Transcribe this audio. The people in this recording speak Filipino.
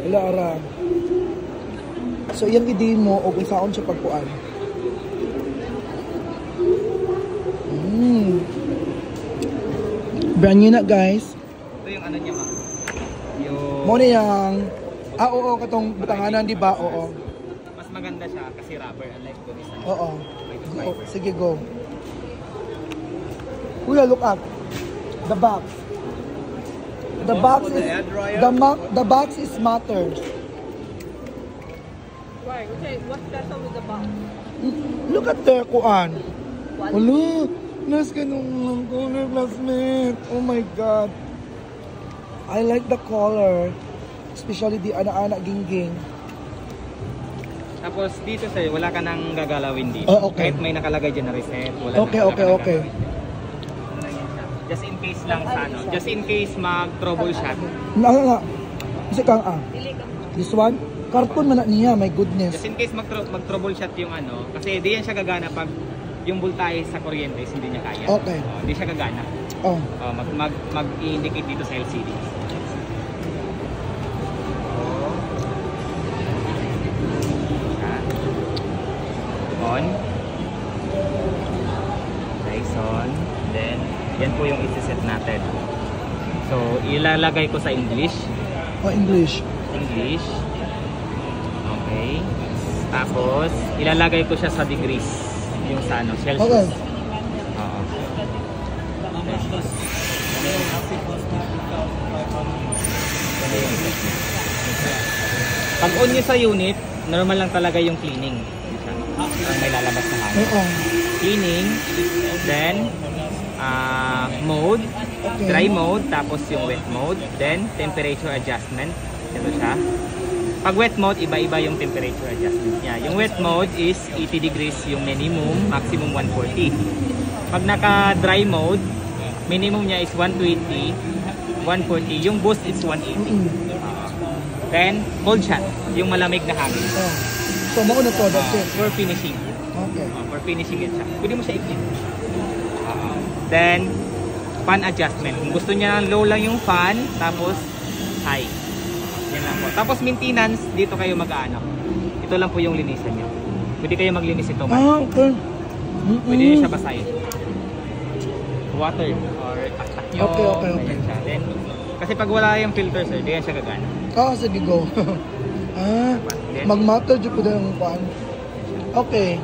Wala ara. So iyang i-day mo o kung saan siya pagkuan. Brand new na guys. Ito yung ano niya ma. Yung... Mo na yung... oo, katong butanganan, di ba? Oo. Mas maganda siya kasi rubber, unlike ko isa. Oo. Go. Sige, go. Kuya, look up. The box. The box is... The box is matter. Why? What's special with the box? Look at the kuan. Hello. Nas ganun color classmate. Oh my God. I like the color. Especially the anak-anak gingging. Tapos dito sir, wala ka nang gagalawin dito. Oh, okay. Kahit may nakalagay dyan na reset, wala Okay. Just in case lang sa ano. Just in case mag-troubleshot. Na. Kasi kang this one? Karton man na niya, my goodness. Just in case mag-troubleshot yung ano. Kasi di yan siya gagana pag yung voltahe sa kuryente is hindi niya kaya. Okay. Hindi siya gagana. Mag-i-indicate dito sa LCD. On. Guys, on. Then, yan po yung isi-set natin. So, ilalagay ko sa English. English. English. Okay. Tapos, ilalagay ko siya sa degrees. Yung sa ano, Celsius. Okay. Oo. Pag on nyo sa unit, normal lang talaga yung cleaning. May lalabas na hangin. Cleaning, then mode, dry mode, tapos yung wet mode, then temperature adjustment. Ito siya. Pag wet mode, iba-iba yung temperature adjustment niya. Yung wet mode is 80 degrees yung minimum, maximum 140. Pag naka-dry mode, minimum niya is 120, 140. Yung boost is 180. Then, cold shot, yung malamig na hangin. So, mauna to, that's it. For finishing. Okay. For finishing it siya. Pwede mo siya i-clean. Then, fan adjustment. Kung gusto niya low lang yung fan, tapos high. Yan lang po. Tapos maintenance, dito kayo mag-ano. Ito lang po yung linisan niyo. Pwede kayo maglinis ito. Okay. Pwede niyo siya basahin. Water or taktak nyo. Okay. Then, kasi pag wala yung filter sir, di yan siya gagana. Sige, go. Mag-matter dyan po dyan ang kuhan. Okay.